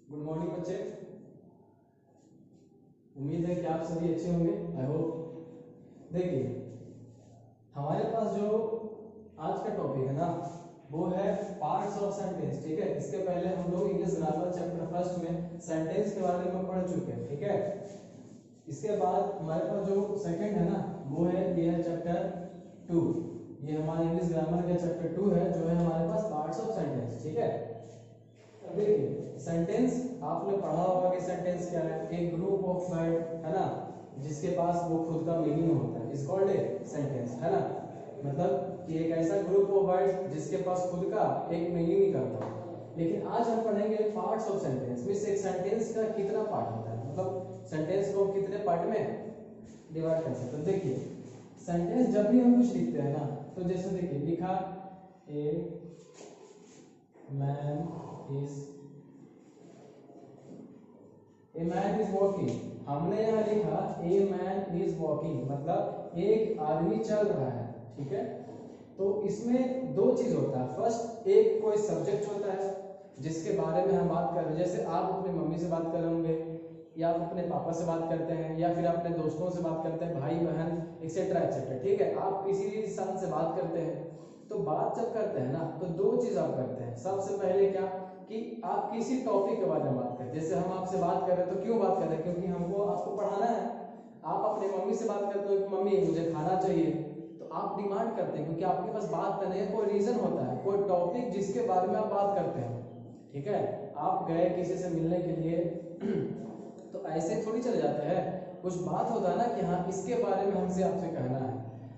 Good morning बच्चे। उम्मीद है कि आप सभी अच्छे होंगे। I hope. देखिए, हमारे पास जो आज का टॉपिक है ना, वो है पार्ट्स ऑफ सेंटेंस। ठीक है, इसके पहले हम लोग इंग्लिश ग्रामर चैप्टर फर्स्ट में सेंटेंस के बारे में पढ़ चुके हैं। ठीक है, इसके बाद हमारे पास जो सेकंड है ना, वो है ये है चैप्टर 2। ये हमारे इंग्लिश ग्रामर का चैप्टर 2 है, जो है हमारे पास पार्ट्स ऑफ सेंटेंस। ठीक है, देखिए सेंटेंस आपने पढ़ा होगा कि सेंटेंस क्या है, एक ग्रुप ऑफ वर्ड है ना, जिसके पास वो खुद का मीनिंग होता है, इज कॉल्ड ए सेंटेंस, है ना। मतलब कि एक ऐसा ग्रुप ऑफ वर्ड जिसके पास खुद का एक मीनिंग निकलता है। लेकिन आज हम पढ़ेंगे पार्ट्स ऑफ सेंटेंस। मींस एक सेंटेंस का कितना पार्ट होता है, मतलब सेंटेंस को कितने पार्ट में डिवाइड कर सकते हैं। देखिए सेंटेंस जब भी हम कुछ लिखते हैं ना, तो जैसे देखिए लिखा ए मैन इज वॉकिंग। हमने यहाँ लिखा ए मैन इज वॉकिंग, मतलब एक आदमी चल रहा है। ठीक है, तो इसमें दो चीज होता है। फर्स्ट, एक कोई सब्जेक्ट होता है जिसके बारे में हम बात कर रहे हैं। जैसे आप अपनी मम्मी से बात कर रहे होंगे, या आप अपने पापा से बात करते हैं, या फिर अपने दोस्तों से बात करते हैं, भाई बहन एक्सेट्रा एक्सेट्रा। ठीक है, आप किसी इंसान से बात करते हैं, तो बात जब करते हैं ना, तो दो चीज आप करते हैं। सबसे पहले क्या कि आप किसी टॉपिक के बारे में बात करें। जैसे हम आपसे बात कर रहे हैं, तो क्यों बात कर रहे हैं, क्योंकि हमको आपको पढ़ाना है। आप अपने मम्मी से बात करते हो कि मम्मी मुझे खाना चाहिए, तो आप डिमांड करते हैं, क्योंकि आपके पास बात करने का कोई रीजन होता है, कोई टॉपिक जिसके बारे में आप बात करते हैं। ठीक है, आप गए किसी से मिलने के लिए तो ऐसे थोड़ी चले जाते हैं, कुछ बात होता है ना कि हाँ इसके बारे में हमसे आपसे कहना है,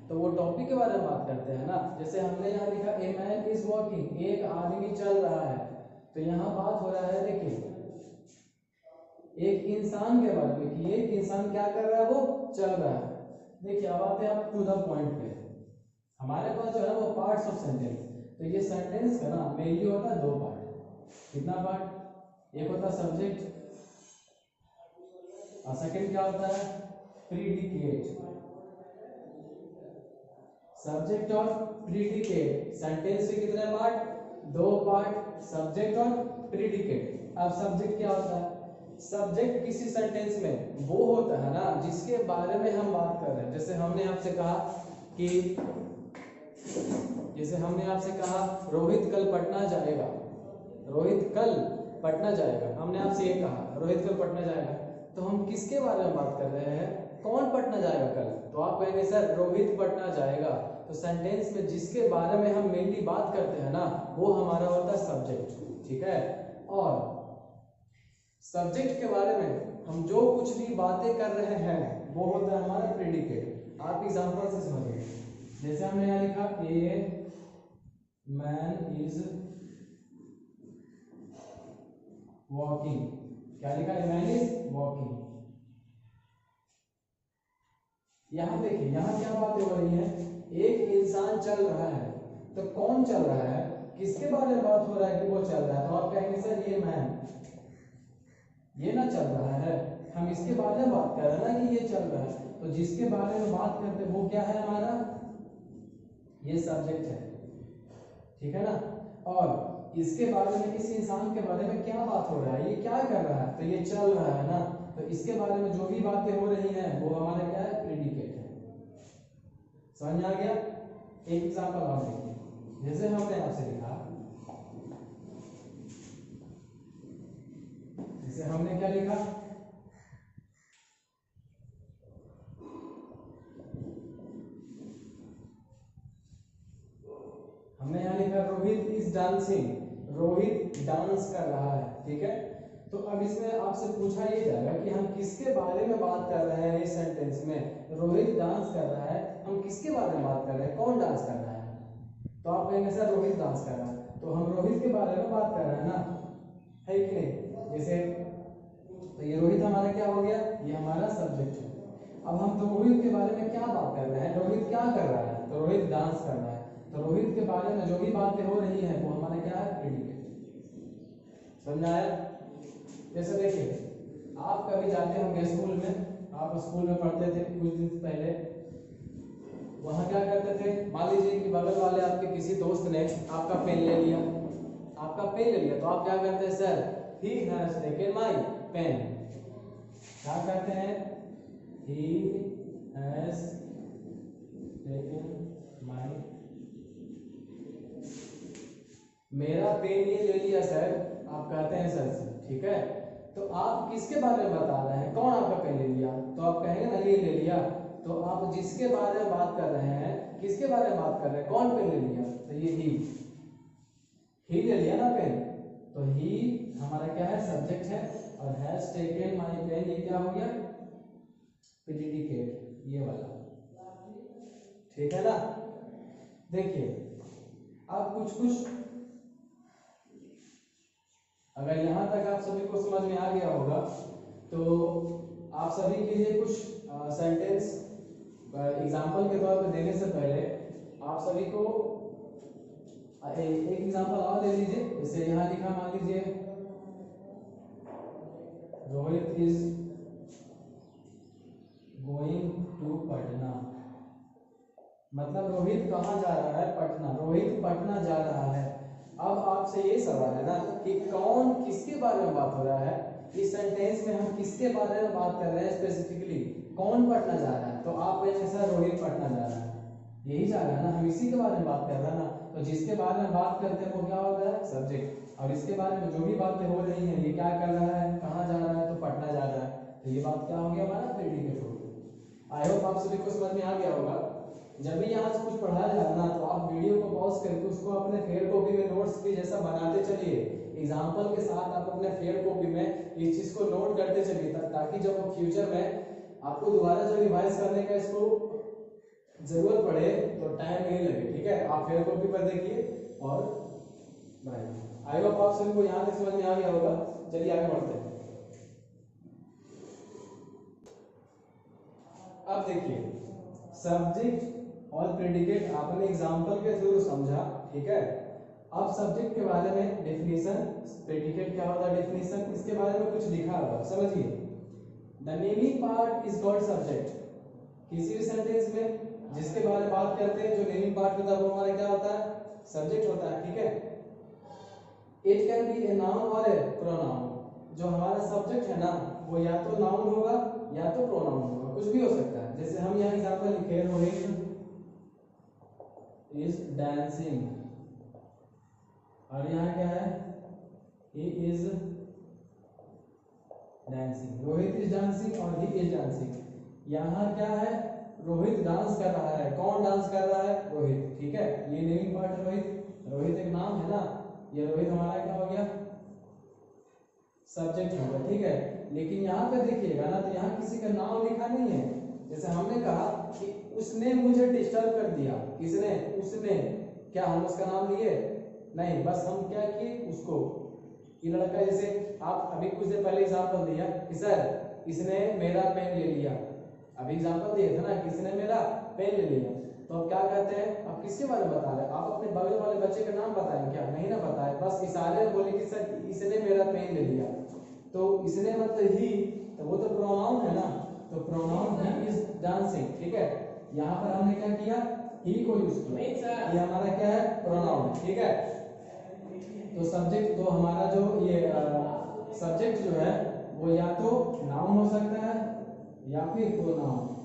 तो वो टॉपिक के बारे में बात करते हैं ना। जैसे हमने यहाँ लिखा ए मैन इज वॉकिंग, एक आदमी चल रहा है, तो यहाँ बात हो रहा है देखिए एक इंसान के बारे में कि एक इंसान क्या कर रहा है, वो चल रहा है। देखिए अब आते हैं आप टू द पॉइंट पे। हमारे पास जो है वो पार्ट्स ऑफ सेंटेंस। तो ये सेंटेंस का ना मेनली होता है दो पार्ट। कितना पार्ट, एक होता है सब्जेक्ट और सेकंड क्या होता है, प्रीडिकेट। सब्जेक्ट और प्रीडिकेट। सेंटेंस के कितने पार्ट, दो पार्ट, सब्जेक्ट और प्रीडिकेट। अब सब्जेक्ट क्या होता है, सब्जेक्ट किसी सेंटेंस में वो होता है ना जिसके बारे में हम बात कर रहे हैं। जैसे हमने आपसे कहा कि रोहित कल पटना जाएगा। रोहित कल पटना जाएगा, हमने आपसे ये कहा रोहित कल पटना जाएगा, तो हम किसके बारे में बात कर रहे हैं, कौन पटना जाएगा कल। तो आप कहेंगे सर रोहित पटना जाएगा। तो सेंटेंस में जिसके बारे में हम मेनली बात करते हैं ना, वो हमारा होता है सब्जेक्ट। ठीक है, और सब्जेक्ट के बारे में हम जो कुछ भी बातें कर रहे हैं वो होता है हमारा प्रेडिकेट। आप एग्जांपल से समझिए। जैसे हमने यहाँ लिखा ए मैन इज वॉकिंग, क्या लिखा, ए मैन इज वॉकिंग। यहाँ देखिए यहाँ क्या बातें हो रही है, एक इंसान चल रहा है, तो कौन चल रहा है, किसके बारे में बात हो रहा है कि वो चल रहा है। तो आप कहेंगे सर ये मैन, ये ना चल रहा है, हम इसके बारे में बात कर रहे हैं ना कि ये चल रहा है। तो जिसके बारे में बात करते हैं वो क्या है हमारा, ये सब्जेक्ट है। ठीक है ना, और इसके बारे में, इस इंसान के बारे में क्या बात हो रहा है, ये क्या कर रहा है, तो ये चल रहा है ना। तो इसके बारे में जो भी बातें हो रही हैं वो हमारा क्या है, प्रेडिकेट है। समझ में आ गया। एक एग्जांपल और देखिए। जैसे हमने आपसे लिखा, जैसे हमने क्या लिखा, हमने यहाँ लिखा Rohit is dancing, Rohit dance कर रहा है। ठीक है, तो अब इसमें आपसे पूछा ये जाएगा कि हम किसके बारे में बात कर रहे हैं इस सेंटेंस में। रोहित डांस कर रहा है, हम किसके बारे में बात कर रहे हैं, कौन डांस कर रहा है। तो आप कहेंगे सर रोहित डांस कर रहा है, तो हम रोहित के बारे में बात कर रहे हैं ना, है कि नहीं। जैसे तो ये रोहित हमारा क्या हो गया, ये हमारा सब्जेक्ट है। अब हम तो रोहित के बारे में क्या बात कर रहे हैं, रोहित क्या कर रहा है, तो रोहित डांस कर रहा है। तो रोहित के बारे में जो भी बातें हो रही हैं वो हमारा क्या है, प्रेडिकेट। समझ आया। जैसे देखिए आप कभी जाते होंगे स्कूल में, आप स्कूल में पढ़ते थे कुछ दिन पहले, वहां क्या करते थे, मान लीजिए कि बगल वाले आपके किसी दोस्त ने आपका पेन ले लिया, तो आप क्या करते हैं sir, he has taken my pen। क्या कहते हैं? he has taken my, मेरा पेन ये ले लिया सर, आप कहते हैं सर से, ठीक है। तो आप किसके बारे में बता रहे हैं? कौन आपका पेन ले लिया? तो आप कहेंगे ना ये ले लिया। तो आप जिसके बारे में बात कर रहे हैं, किसके बारे में बात कर रहे हैं? कौन पेन ले लिया? तो ये ही ले लिया ना पेन। तो ही हमारा क्या है? सब्जेक्ट है। और हैज टेकन माय पेन, ये क्या हो गया? प्रेडिकेट, ये वाला, ठीक है ना। देखिए अब कुछ अगर यहां तक आप सभी को समझ में आ गया होगा तो आप सभी के लिए कुछ सेंटेंस एग्जांपल के तौर पे देने से पहले आप सभी को एक एग्जांपल और ले लीजिए। जैसे यहाँ लिखा, मान लीजिए Rohit is going to Patna, मतलब रोहित कहाँ जा रहा है? पटना। रोहित पटना जा रहा है। अब आपसे ये सवाल है ना कि कौन किसके बारे में बात हो रहा है? इस सेंटेंस में हम किसके बारे में बात कर रहे हैं स्पेसिफिकली? कौन पटना जा रहा है? तो आप कहेंगे सर रोहित पटना जा रहा है, यही जा रहा है ना, हम इसी के बारे में बात कर रहे हैं ना। तो जिसके बारे में बात करते हैं वो क्या होता है? सब्जेक्ट। और इसके बारे में जो भी बातें हो रही हैं, ये क्या कर रहा है? कहाँ जा रहा है? तो पटना जा रहा है। तो ये बात क्या हो गया? हमारा प्रेडिकेट हो गया। आई होप आप सभी को समझ में आ गया होगा। जब भी यहाँ से कुछ पढ़ाया जाए ना तो आप वीडियो को पॉज करके उसको अपने फेयर कॉपी में नोट्स भी जैसा बनाते चलिए, एग्जाम्पल के साथ आप अपने फेयर कॉपी में इस चीज को नोट करते चलिए, ताकि जब फ्यूचर में आपको दोबारा जब रिवाइज करने का इसको जरूरत पड़े तो टाइम नहीं लगे, ठीक है। आप फेयर कॉपी पर देखिए और बनाइए। आई होप आप सभी को यहाँ तक समझ में आ गया होगा। चलिए आगे बढ़ते हैं। अब देखिए सब्जेक्ट और प्रेडिकेट आपने एग्जांपल के थ्रू समझा, ठीक है। अब सब्जेक्ट के बारे में डेफिनेशन, प्रेडिकेट क्या होता है डेफिनेशन, इसके बारे में कुछ लिखा होगा, समझिए। The naming part is called subject. किसी भी सेंटेंस में जिसके बारे में बात करते हैं, जो नेमिंग पार्ट होता है वो हमारा क्या होता है? सब्जेक्ट होता है, ठीक है। It can be a noun और ए प्रोनाउन। जो हमारा सब्जेक्ट है ना वो या तो नाउन होगा या तो प्रोनाउन होगा, कुछ भी हो सकता है। जैसे हम यहाँ एग्जांपल लिखे, रोहित इज डांसिंग, और यहाँ क्या है? He is dancing. Rohit is dancing और ही इज डांसिंग। यहाँ क्या है? रोहित डांस कर रहा है। कौन डांस कर रहा है? रोहित, ठीक है। ये नेमिंग पार्ट है रोहित। रोहित एक नाम है ना, ये रोहित हमारा क्या हो गया? सब्जेक्ट हो गया, ठीक है। लेकिन यहाँ पे देखिएगा ना तो यहाँ किसी का नाम लिखा नहीं है। जैसे हमने कहा कि उसने मुझे डिस्टर्ब कर दिया। किसने? उसने। क्या हम उसका नाम लिए? नहीं, बस हम क्या किए? उसको। ये लड़का, जैसे आप अभी कुछ देर पहले एग्जांपल दिया कि सर इसने मेरा पेन ले लिया, अभी एग्जांपल दिए थे ना, किसने मेरा पेन ले लिया। तो अब क्या कहते हैं? आप किसके बारे में बता रहे हैं? आप अपने बगल वाले बच्चे का नाम बताएं क्या? नहीं ना बताए, बस इशारे में बोले कि सर इसने मेरा पेन ले लिया। तो इसने मतलब ही, तो वो तो प्रोनाउन है ना, तो प्रोनाउन ही इज डांसिंग, ठीक है। यहाँ पर हमने क्या किया? ही को यूज किया, ये हमारा क्या है? प्रोनाउन, ठीक है। तो सब्जेक्ट, तो हमारा जो ये सब्जेक्ट जो है वो या तो नाउन हो सकता है या फिर प्रोनाउन।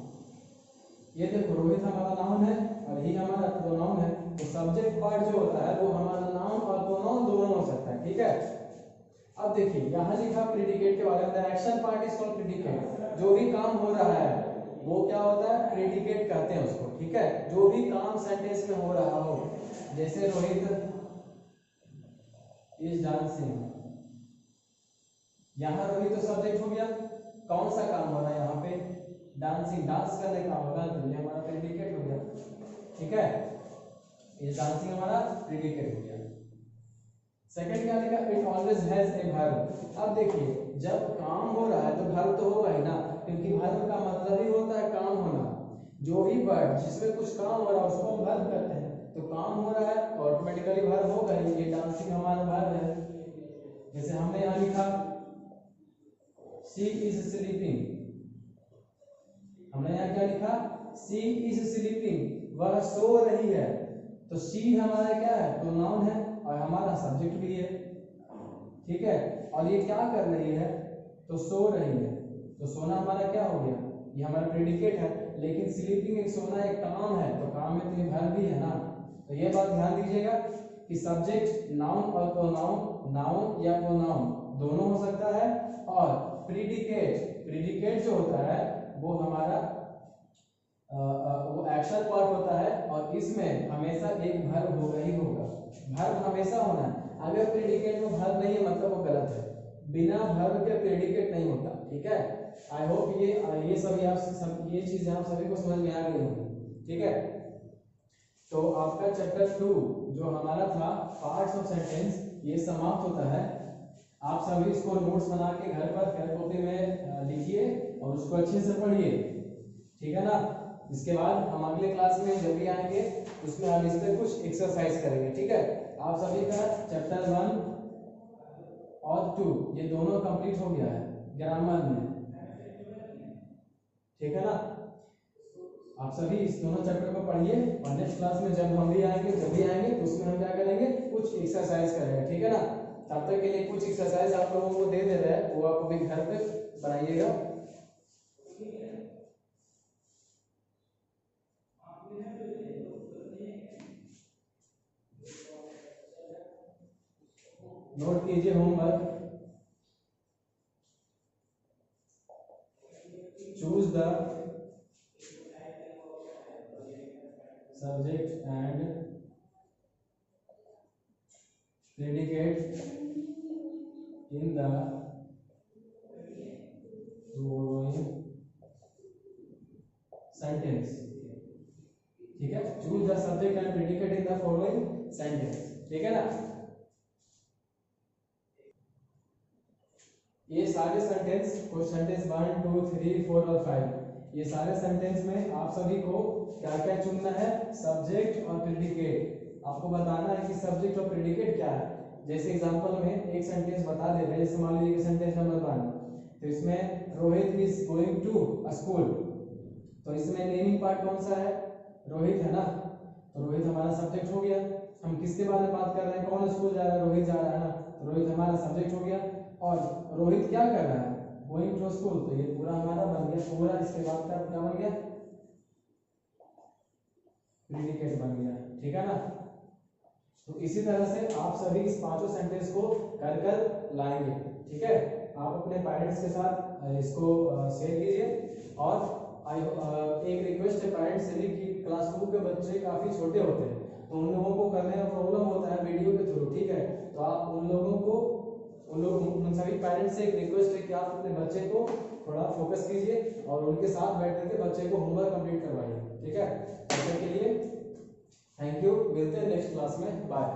ये देखो रोहित हमारा नाउन है और ही हमारा प्रोनाउन है। तो सब्जेक्ट पार्ट जो होता है वो हमारा नाउन और प्रोनाउन दोनों हो सकता है, ठीक है। अब देखिए यहाँ लिखा प्रेडिकेट के बारे में, action part is called predicate. जो भी काम हो रहा है वो क्या होता है? प्रेडिकेट कहते हैं उसको, ठीक है। जो भी काम सेंटेंस में हो रहा हो, जैसे रोहित इज डांसिंग, यहाँ रोहित तो सब्जेक्ट हो गया। कौन सा काम हो रहा है यहाँ पे? डांसिंग, डांस करने का होगा, तो ये हमारा प्रेडिकेट हो गया, ठीक है। इज डांसिंग हमारा प्रेडिकेट हो गया। सेकंड क्या लिखा? It always has a verb. अब देखिए जब काम हो रहा है तो वर्ब तो होगा ही ना, क्योंकि वर्ब का मतलब ही होता है काम होना। जो भी वर्ड जिसमें कुछ काम हो रहा है उसको हम वर्ब कहते हैं। तो काम हो रहा है तो ऑटोमेटिकली वर्ब होगा ही। ये डांसिंग हमारा वर्ब है। जैसे हमने यहाँ लिखा शी इज स्लीपिंग, हमने यहाँ क्या लिखा? शी इज स्लीपिंग, वह सो रही है। तो शी हमारा क्या है? प्रोनाउन है और हमारा सब्जेक्ट भी है। ठीक है, और ये क्या कर रही है, तो सो रही है। तो सोना हमारा क्या हो गया, ये हमारा प्रेडिकेट है, लेकिन स्लीपिंग एक सोना एक काम है, तो काम में तो ये वर्ब भी है ना। तो ये बात ध्यान दीजिएगा कि सब्जेक्ट नाउन और प्रोनाउन, नाउन या प्रोनाउन दोनों हो सकता है, और प्रीडिकेट जो होता है वो हमारा वो एक्शन पार्ट होता है, और इसमें हमेशा एक वर्ब होगा ही होगा, वर्ब हमेशा होना है। अगर प्रेडिकेट में वर्ब नहीं है मतलब वो गलत है, बिना वर्ब के प्रेडिकेट नहीं होता, ठीक है। आई होप ये सभी आप ये चीजें आप सभी को समझ में आ गई होंगी, ठीक है। तो आपका चैप्टर 2 जो हमारा था पार्ट्स ऑफ सेंटेंस, ये समाप्त होता है। आप सभी इसको नोट्स बना के घर पर फेयर कॉपी में लिखिए और उसको अच्छे से पढ़िए, ठीक है ना। इसके बाद हम अगले क्लास में जब भी आएंगे उसमें हम इस पर कुछ एक्सरसाइज करेंगे, ठीक है। आप सभी का चैप्टर 1 और 2 ये दोनों कंप्लीट हो गया है ग्रामर में, ठीक है ना। आप सभी इस दोनों चैप्टर को पढ़िए, और नेक्स्ट क्लास में जब हम भी आएंगे तो उसमें हम क्या करेंगे, कुछ एक्सरसाइज करेंगे, ठीक है ना। तब तक के लिए कुछ एक्सरसाइज आप लोगों को दे रहे हैं, वो आप अभी घर पे बनाइएगा। नोट कीजिए homework. Choose the subject and predicate in the following sentence, ठीक है। Choose the subject and predicate in the following sentence, ठीक है ना। ये सारे सेंटेंस को सेंटेंस 1 2 3 4 और 5, ये सारे सेंटेंस में आप सभी को क्या क्या चुनना है, सब्जेक्ट और प्रेडिकेट। आपको बताना है कि सब्जेक्ट और प्रेडिकेट क्या है। जैसे एग्जांपल में एक सेंटेंस बता दे रहे हैं, जैसे मान लीजिए कि सेंटेंस नंबर 1, तो इसमें Rohit is going to school, तो इसमें नेमिंग पार्ट कौन सा है, रोहित है ना। तो रोहित हमारा सब्जेक्ट हो गया। हम किसके बारे में बात कर रहे हैं, कौन स्कूल जा रहा है, रोहित जा रहा है ना, तो रोहित हमारा सब्जेक्ट हो गया। और रोहित क्या कर रहा है, गोइंग टू स्कूल, तो ये पूरा हमारा बन गया, पूरा इसके बाद का क्या बन गया, प्रेडिकेट बन गया, ठीक है ना। तो इसी तरह से आप सभी इस पांचों सेंटेंस को कर कर लाएंगे, ठीक है। आप अपने पेरेंट्स के साथ इसको शेयर कीजिए। और एक रिक्वेस्ट है पेरेंट्स से भी कि क्लास 2 के बच्चे काफी छोटे होते हैं, तो उन लोगों को करने में प्रॉब्लम होता है वीडियो के थ्रू, ठीक है। तो आप उन सभी पेरेंट्स से एक रिक्वेस्ट है कि आप अपने बच्चे को थोड़ा फोकस कीजिए और उनके साथ बैठ करके बच्चे को होमवर्क कंप्लीट करवाइए, ठीक है। तब तक के लिए थैंक यू, मिलते हैं नेक्स्ट क्लास में, बाय।